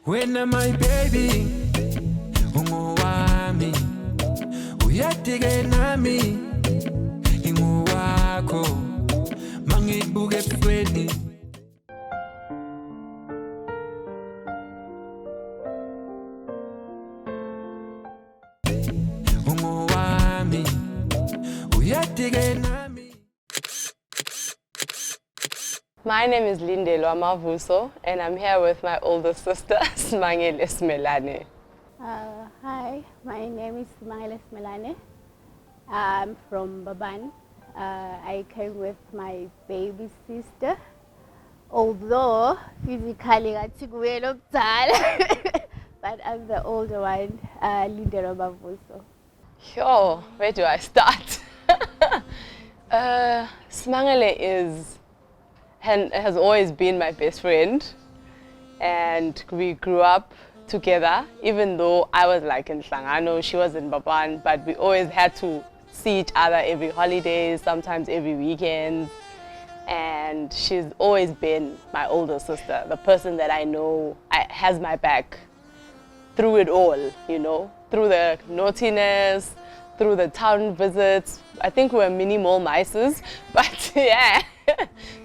When am my baby? Ungowami. Uyadige nami. Ingowakho. Mangibuke ebusweni. Ungowami. Uyadige nami. My name is Lindelo Amavuso, and I'm here with my older sister, Smangele Smelane. Hi, my name is Smangele Smelane. I'm from Baban. I came with my baby sister, although physically but I'm the older one, Lindelo Amavuso. Yo, where do I start? Smangele has always been my best friend, and we grew up together. Even though I was like in Hlangano, she was in Baban, but we always had to see each other every holiday, sometimes every weekend. And she's always been my older sister, the person that I know has my back through it all, you know, through the naughtiness, through the town visits. I think we were mini mall mices, but yeah,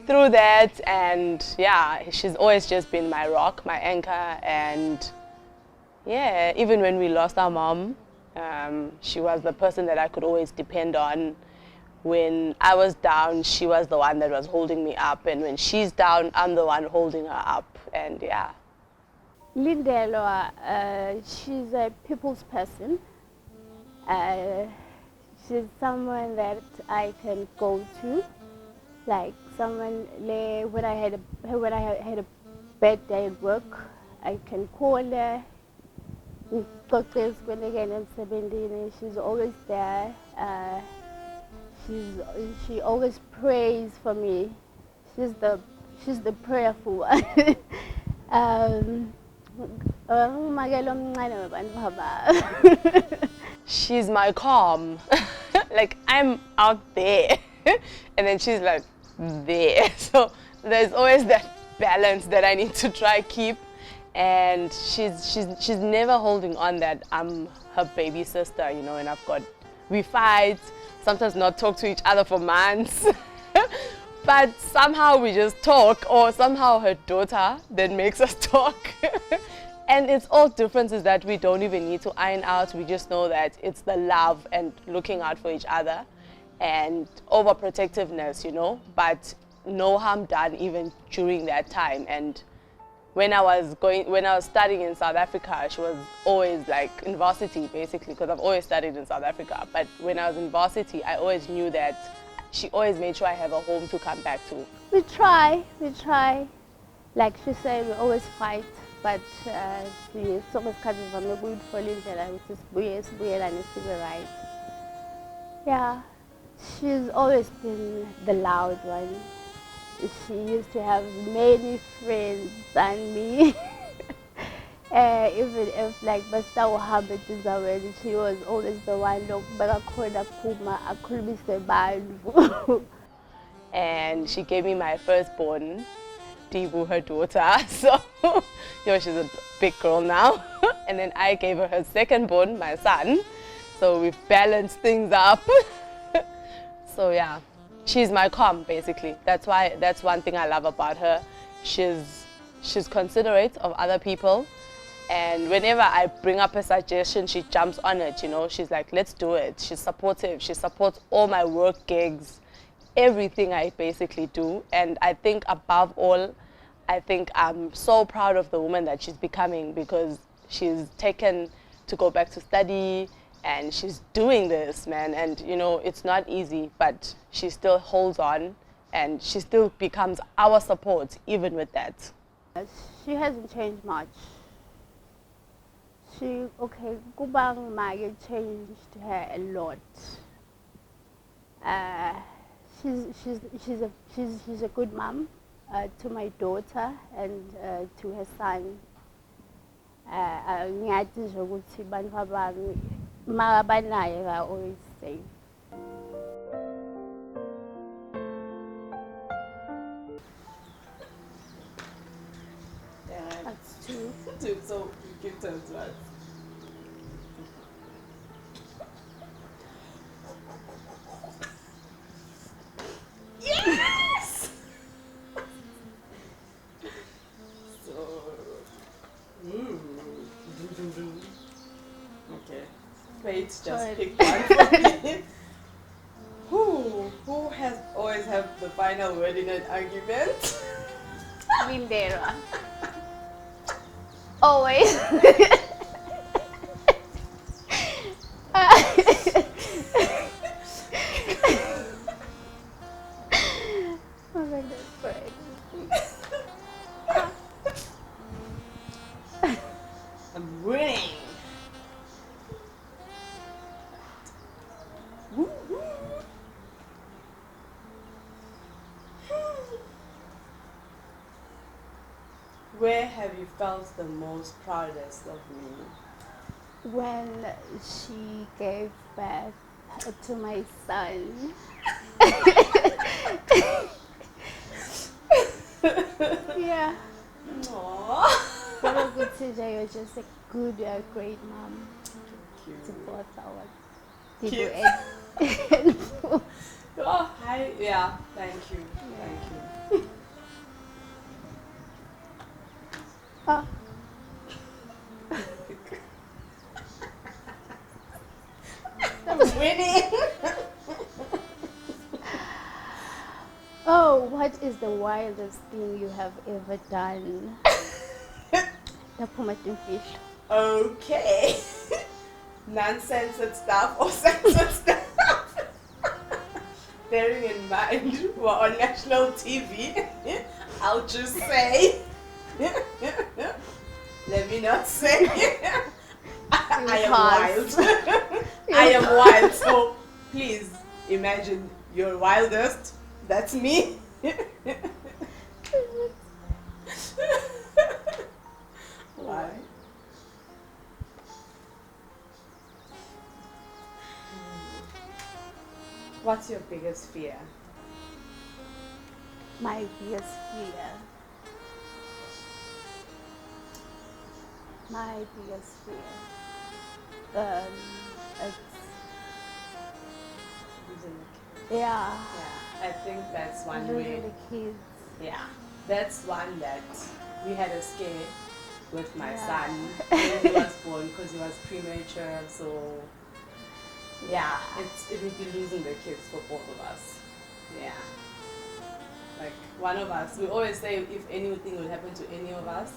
through that. And yeah, she's always just been my rock, my anchor. And yeah, even when we lost our mom, she was the person that I could always depend on. When I was down, she was the one that was holding me up, and when she's down, I'm the one holding her up. And yeah. Lindelo, she's a people's person. She's someone that I can go to, like someone when I had a bad day at work, I can call her. She's always there. She always prays for me. She's the prayerful one. She's my calm. Like, I'm out there and then she's like there. So there's always that balance that I need to try keep. And she's never holding on that I'm her baby sister, you know, and we fight, sometimes not talk to each other for months. But somehow we just talk, or somehow her daughter then makes us talk. And it's all differences that we don't even need to iron out. We just know that it's the love and looking out for each other and overprotectiveness, you know, but no harm done even during that time. And when I was studying in South Africa, she was always like in varsity basically, because I've always studied in South Africa. But when I was in varsity, I always knew that she always made sure I have a home to come back to. We try. Like she said, we always fight, but so much cousins are not good for Lindela, which is right. Yeah, she's always been the loud one. She used to have many friends than me. Even if like Basta habit is already, she was always the one and she gave me my firstborn, Dibu, her daughter. So you know, she's a big girl now. And then I gave her her secondborn, my son. So we've balanced things up. So yeah. She's my calm, basically. That's one thing I love about her. She's considerate of other people, and whenever I bring up a suggestion, she jumps on it, you know. She's like, let's do it. She's supportive. She supports all my work gigs, everything I basically do. And I think above all, I think I'm so proud of the woman that she's becoming, because she's taken to go back to study. And she's doing this, man, and you know, it's not easy, but she still holds on and she still becomes our support even with that. She hasn't changed much. Kubang Mage changed her a lot. She's a good mom to my daughter and to her son. I always say. Two. Two. So you give turns once. Yes! So, dum, dum, dum. Okay. Wait, just Alright. pick one for me. Who has always have the final word in an argument? Lindera. Always. Oh my God, great. I'm winning. Woo-hoo. Where have you felt the most proudest of me? When she gave birth to my son. Yeah. Aww. What a good teacher. You're just a good, great mom to Cute. both our people. Kids. And Oh, hi. Yeah, thank you. Thank you. oh, I'm winning. oh, what is the wildest thing you have ever done? The Pumatin fish. Okay. Non-censored stuff or censored stuff. Bearing in mind we're on national TV, I'll just say. Let me not say. I am Pause. wild. I am wild. So please imagine your wildest. That's me. Why? What's your biggest fear? My biggest fear. My biggest fear. It's, Losing the kid. yeah, Yeah, I think that's one way. losing the kids. Yeah, that's one that we had a scare with my Yeah. son when he was born because he was premature. So yeah, it would be losing the kids for both of us. Yeah, like one of us. We always say if anything would happen to any of us,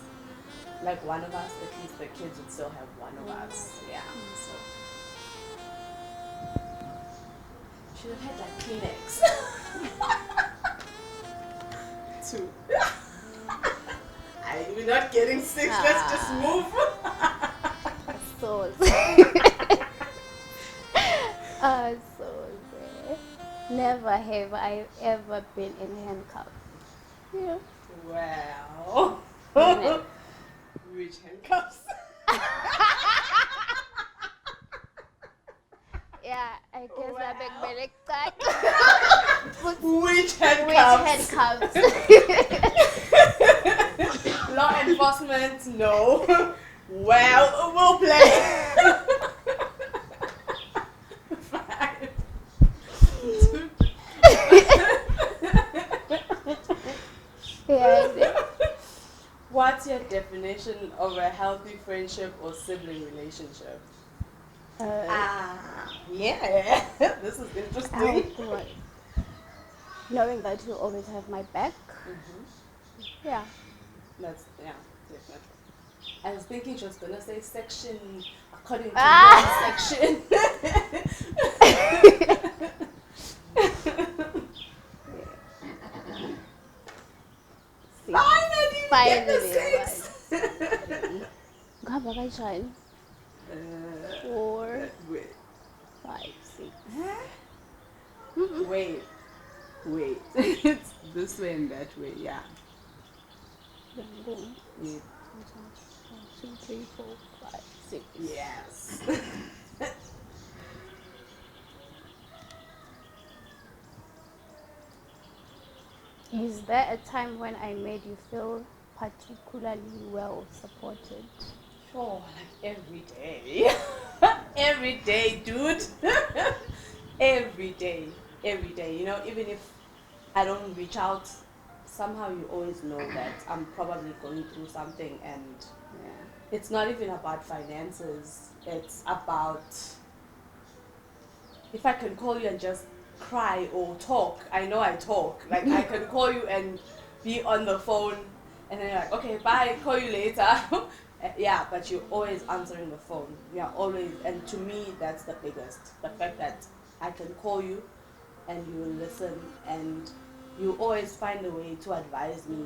like one of us, at least the kids would still have one of us. Yeah, so should have had like Kleenex. Two. We're not getting sick. Let's just move. So never have I ever been in handcuffs. Yeah. Wow. Isn't it? Which handcuffs? Yeah, I guess I beg my cut. Which Which handcuffs? handcuffs? Law enforcement, no. Well, we'll play. Five. Yeah. What's your definition of a healthy friendship or sibling relationship? Yeah. This is interesting. Knowing that you'll always have my back. Yeah. That's, yeah, definitely. I was thinking she was gonna say section according to Ah! section. Finally, we get the six. Ngaba kanjani? 4, Wait, 5, 6. wait. It's this way and that way, yeah. 1, Yeah. 2, 3, 4, 5, 6. Yes. Is there a time when I made you feel particularly well supported? Oh, like every day. Every day, dude. Every day. Every day. You know, even if I don't reach out, somehow you always know that I'm probably going through something, and it's not even about finances. It's about if I can call you and just cry or talk. I know I talk. Like I can call you and be on the phone, and then you're like, okay, bye, call you later. Yeah, but you're always answering the phone. Yeah, always. And to me, that's the biggest. The fact that I can call you and you will listen, and you always find a way to advise me,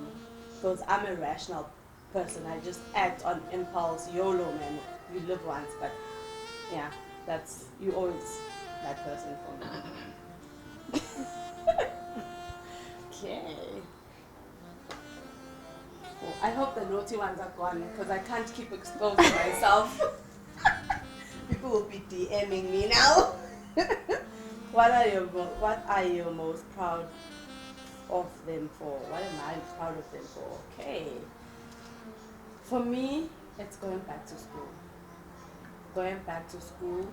because I'm a rational person. I just act on impulse. YOLO, man. You live once. But yeah, that's, you always that person for me. Okay. Well, I hope the naughty ones are gone, because I can't keep exposing myself. People will be DMing me now. What are you most proud of them for? What am I proud of them for? Okay. For me, it's going back to school. Going back to school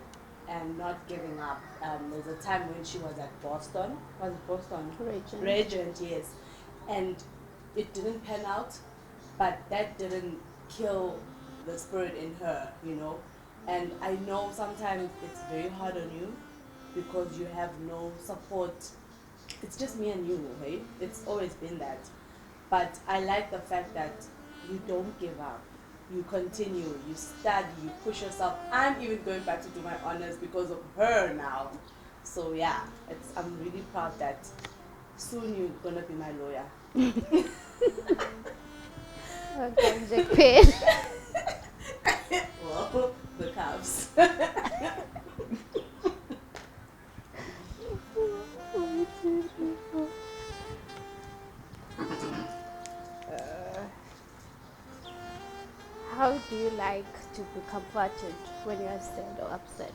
and not giving up. There's a time when she was at Boston. Was it Boston? Regent, yes. And it didn't pan out, but that didn't kill the spirit in her, you know. And I know sometimes it's very hard on you because you have no support. It's just me and you, hey? It's always been that. But I like the fact that you don't give up. You continue, you study, you push yourself. I'm even going back to do my honors because of her now. So yeah, I'm really proud that soon you're gonna be my lawyer. Okay, Jack Payne. Well, the Cavs. How do you like to be comforted when you are sad or upset?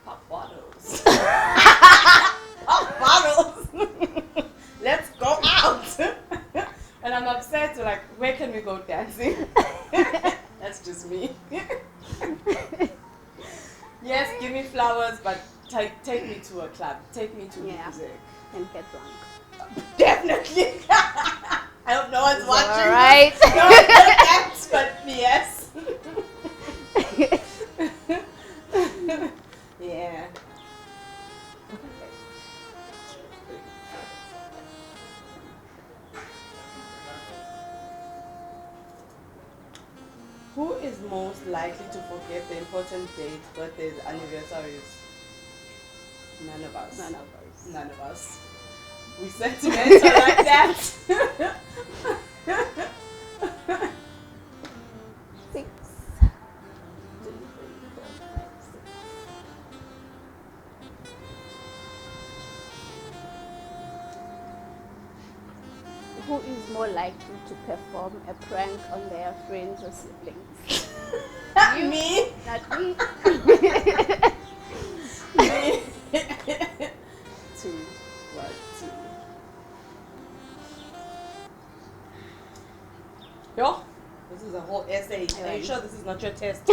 Pop bottles. Pop bottles. Let's go out. When I'm upset, like, where can we go dancing? That's just me. Yes, give me flowers, but take me to a club. Take me to music. And get drunk. Definitely. I hope no one's watching. All right. No one will dance, but yes. Yeah. Who is most likely to forget the important dates, birthdays, anniversaries? None of us. None of us. None of us. We sentimental like that. 6. Who is more likely to perform a prank on their friends or siblings? Me? Not me. Me. 2. What? 2. Yo, this is a whole essay. Are you sure this is not your test?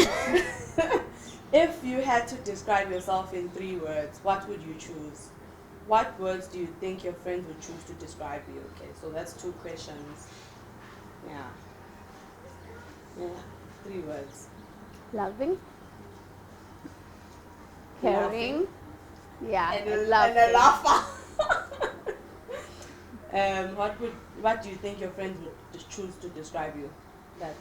If you had to describe yourself in 3 words, what would you choose? What words do you think your friends would choose to describe you? Okay, so that's 2 questions. Yeah. 3 words. Loving. Caring. Yeah, And laughing. a laugher. What do you think your friends would choose to describe you? That,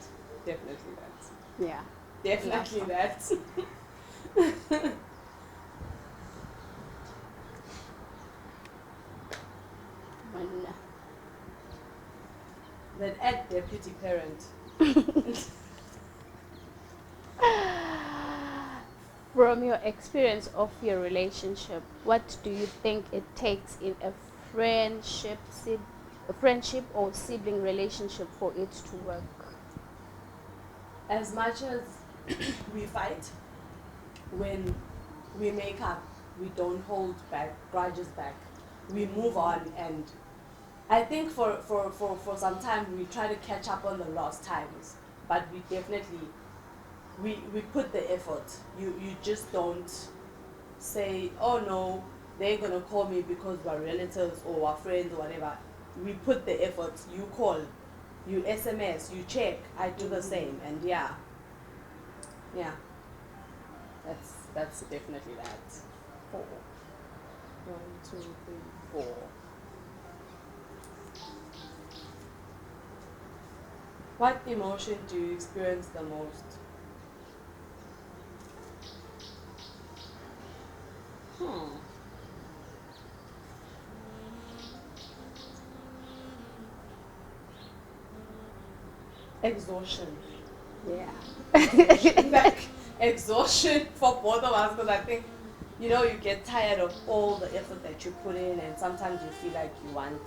definitely that. Yeah. Definitely that. One. Then add deputy parent. From your experience of your relationship, what do you think it takes in a friendship or sibling relationship for it to work? As much as we fight, when we make up, we don't hold back, grudges back. We move on and I think for some time we try to catch up on the lost times, but we definitely we put the effort. You just don't say, oh no, they're gonna call me because we're relatives or we're friends or whatever. We put the effort. You call, you SMS, you check. I do the same, and yeah, that's definitely that. 4. 1, 2, 3, 4. What emotion do you experience the most? Exhaustion. Yeah. Like exhaustion for both of us, because I think, you know, you get tired of all the effort that you put in, and sometimes you feel like you want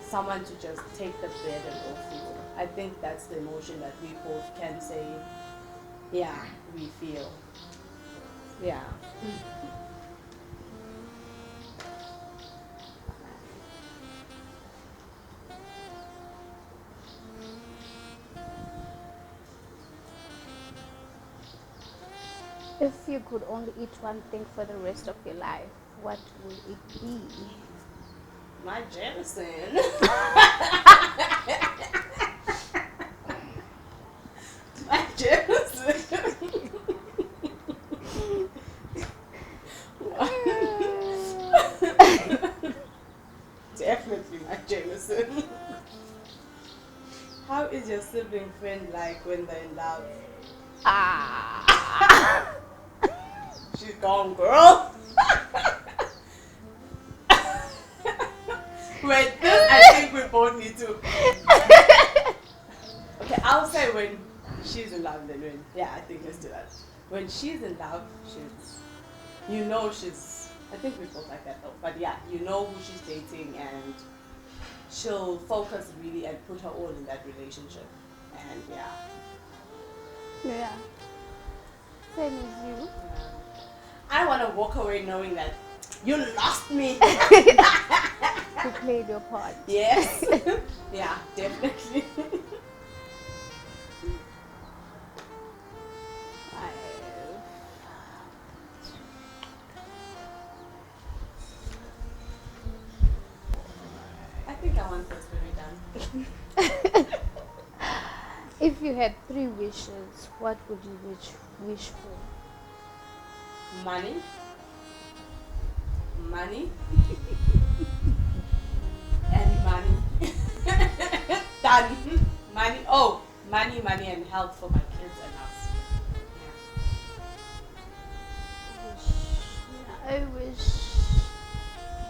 someone to just take the burden off you. I think that's the emotion that we both can say, yeah, we feel. Yeah. If you could only eat one thing for the rest of your life, what will it be? My Jameson. My Jameson. Definitely my Jameson. How is your sibling friend like when they're in love? She's gone, girl. Wait, this I think we both need to. Okay, I'll say when she's in love, then when. Yeah, I think let's do that. When she's in love, she's. I think we both like that though. But yeah, you know who she's dating, and she'll focus really and put her all in that relationship. And yeah. Yeah. Same as you. I want to walk away knowing that you lost me. You played your part. Yes. Yeah, definitely. I think I want this very done. If you had 3 wishes, what would you wish for? Money. Money. And money. Done. Money. Oh, money, and health for my kids and us. I wish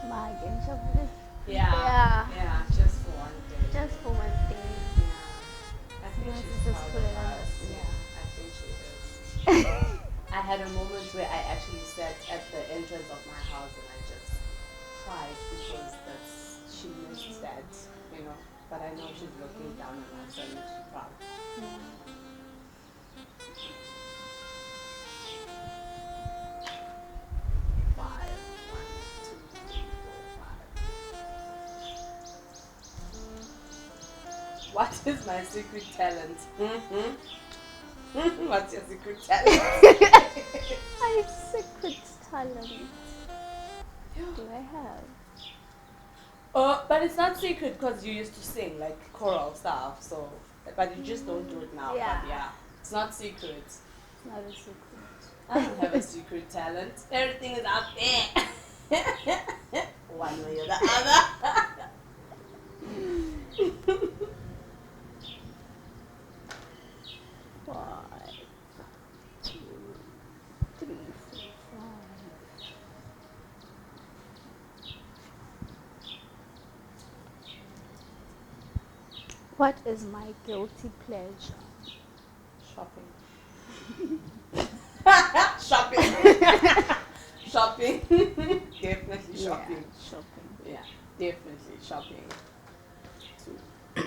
my grandchildren. Yeah. Yeah, just for one day. Just for one day. I think Yes, she's just proud put it of on us. us. Yeah, I think she is. I had a moment where I actually sat at the entrance of my house and I just cried because she missed that, you know. But I know she's looking down on us and she's proud. Five. 1, 2, 3, 4, 5. What is my secret talent? What's your secret talent? My secret talent. Do I have? But it's not secret because you used to sing like choral stuff, so but you just don't do it now. Yeah. But yeah, it's not secret. It's not a secret. I don't have a secret talent. Everything is out there. One way or the other. 5, 2, 3, 4, 5. What is my guilty pleasure? Shopping. Shopping. Shopping. Definitely shopping. Yeah, shopping. Yeah, definitely shopping. 2. 2.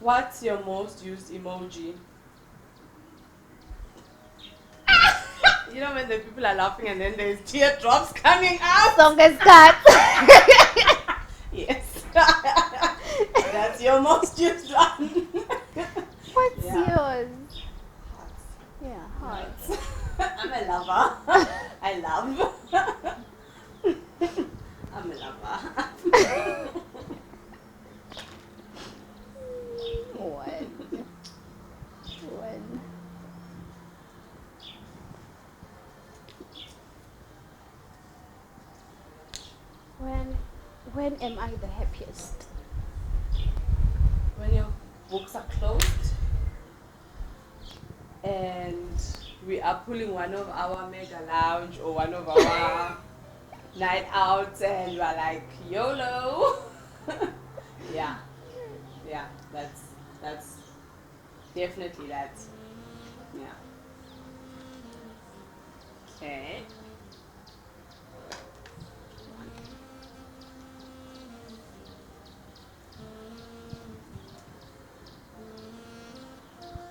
What's your most used emoji? you know when the people are laughing and then there's teardrops coming out? Song is cut. Yes. That's your most used one. What's Yeah. yours? Yeah, hearts. I'm a lover. I love. I'm a lover. One. When am I the happiest? When your books are closed and we are pulling one of our mega lounge or one of our night outs and we're like YOLO. Yeah, that's definitely that. Yeah. Okay.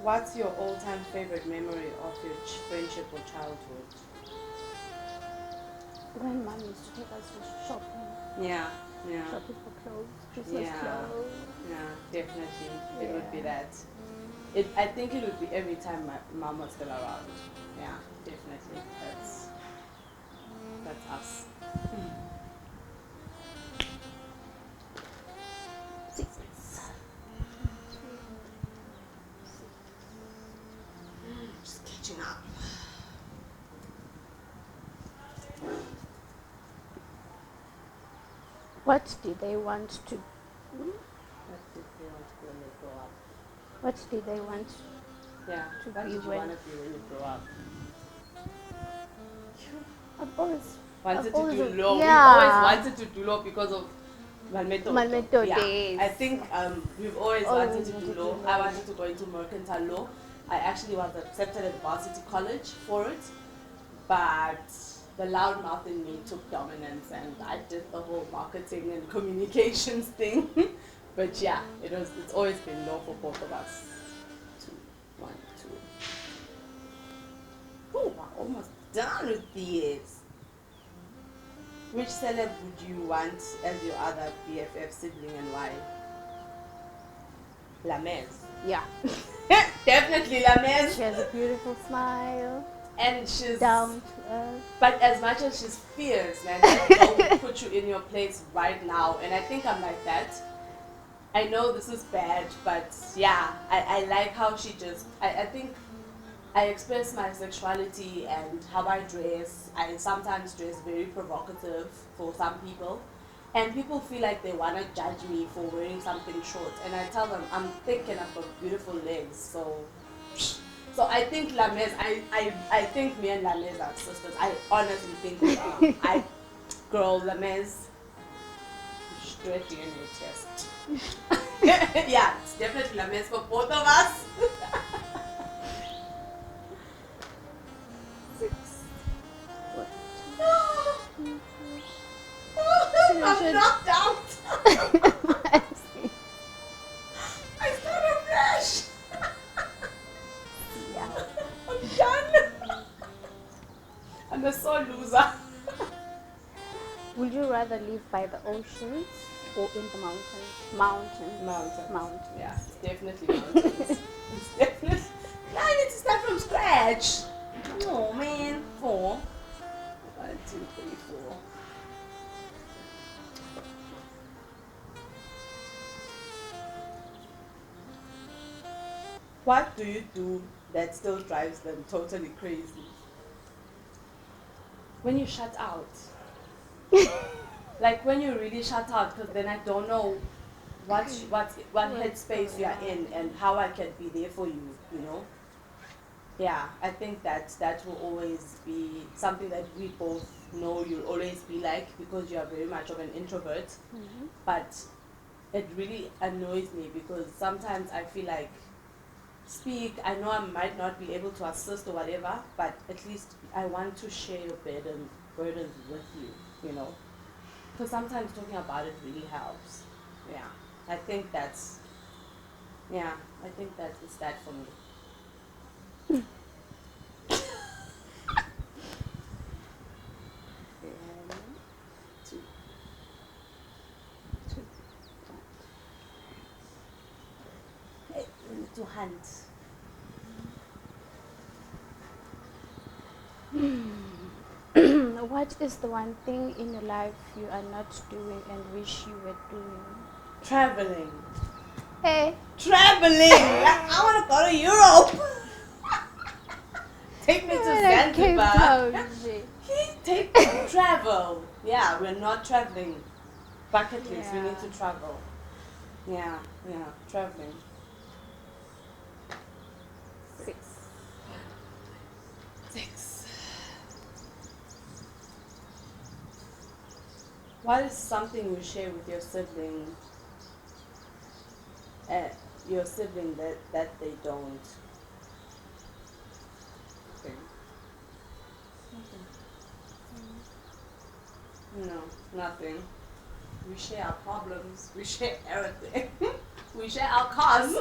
What's your all-time favorite memory of your friendship or childhood? When mom used to take us to shopping. Yeah. Shopping for clothes, Christmas Yeah. clothes. Yeah, definitely. It would be Yeah. that. I think it would be every time my mom was still around. Yeah, definitely. That's us. Six. Just catching up. What did they want to? What did you want to be when you grow up? What did they want? Yeah. To What be did you when- want to be when you grow up? I've always Wanted to always- do law. yeah. We always wanted to do law because of Malmeto. Malmeto Yeah. days. I think we've always Always wanted to do wanted to law. do I law. wanted to go into mercantile law. I actually was accepted at Varsity College for it, but the loudmouth in me took dominance and I did the whole marketing and communications thing. But yeah, it's always been law for both of us. 2, 1, 2. Oh, we're almost done with these. Which celeb would you want as your other BFF sibling and why? Lamez. yeah. Definitely Lamez. She has a beautiful smile, And she's down to earth. But as much as she's fierce, man, that will put you in your place right now. And I think I'm like that. I know this is bad, but yeah, I like how she just, I think I express my sexuality and how I dress. I sometimes dress very provocative for some people. And people feel like they want to judge me for wearing something short. And I tell them I'm thick and I've got beautiful legs. So I think Lamez, I think me and Lamez are sisters. I honestly think we are. Girl, Lamez, straight DNA test. Yeah, it's definitely Lamez for both of us. 6. I'm knocked out. I started fresh. Yeah. I'm done. I'm a sore loser. Would you rather live by the oceans or in the mountains? Mountains. Mountains. Yeah, it's definitely mountains. It's definitely. I need to start from scratch. Oh man, 4. 1, 2, 3, 4. What do you do that still drives them totally crazy? When you shut out. Like when you really shut out, because then I don't know what headspace you are in and how I can be there for you, you know? Yeah, I think that will always be something that we both know you'll always be like, because you are very much of an introvert. Mhm. But it really annoys me because sometimes I feel like I know I might not be able to assist or whatever, but at least I want to share your burdens with you, you know? Because sometimes talking about it really helps. Yeah, I think that is that for me. to hunt. What is the one thing in your life you are not doing and wish you were doing? Traveling. Hey, Traveling! I want to go to Europe. Take me to Cape Zanzibar. Town. Take travel. Yeah, we're not traveling. Bucket list. We need to travel. Yeah, traveling. 6. What is something you share with your sibling? That they don't. No, nothing. We share our problems. We share everything. We share our cars.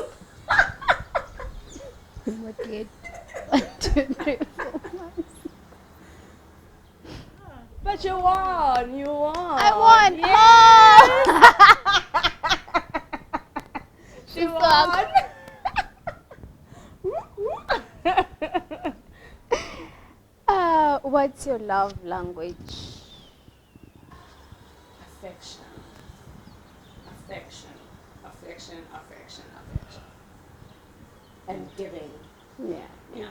What yet? 1, 2, 3, 4, 5. But you won. You won. I won. Yes. She won. What's your love language? Affection. And giving. Yeah.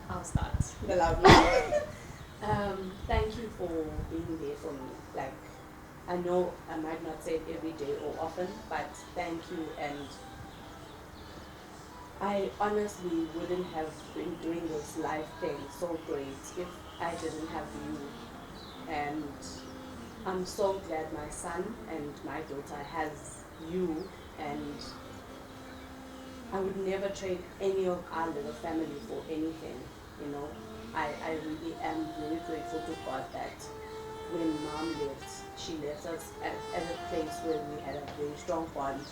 I'll start. The love language. Thank you for being there for me. Like, I know I might not say it every day or often, but thank you, and I honestly wouldn't have been doing this life thing so great if I didn't have you. And I'm so glad my son and my daughter has you, and I would never trade any of our little family for anything, you know. I really am very grateful to God that when mom left, she left us at a place where we had a very strong bond.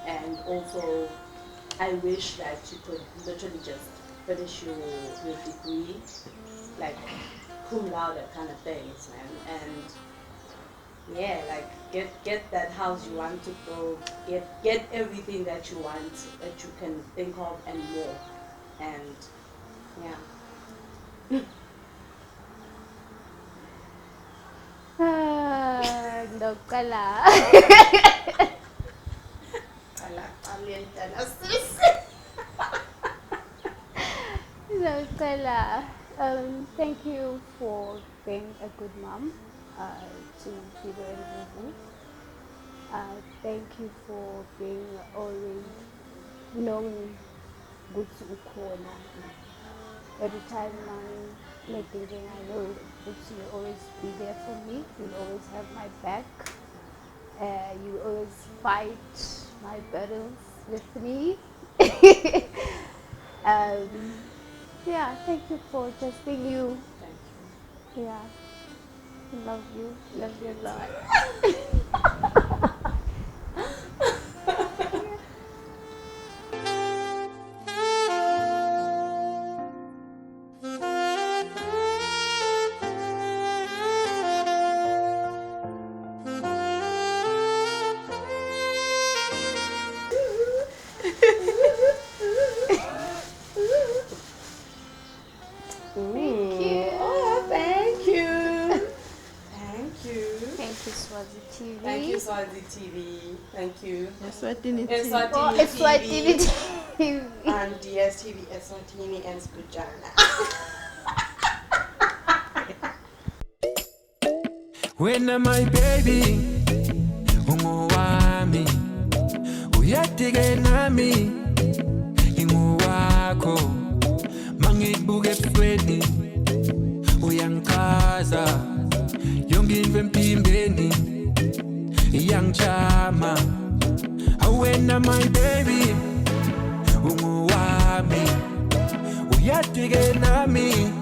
And also, I wish that you could literally just finish your degree, like cum laude kind of things, man. And yeah, like get that house you want to go, get everything that you want, that you can think of and more. And yeah. Ndokala. Ndokala. Thank you for being a good mom to Vivo and Vuvu. Thank you for being always knowing good to Ukona. Every time I'm thinking, I know that you'll always be there for me. You'll always have my back. You always fight my battles with me. Yeah, thank you for just being you. Thank you. Yeah, I love you. Love you a lot. Thank you, Swazi TV. Thank you. Eswatini Eswatini TV. and DSTV Eswatini and Skujana. When my baby umuwami uyatige nami inguwakho mangibuke ebusweni uyangikaza yonke into empimbeni iyangijama. When my baby umuwami uyatige nami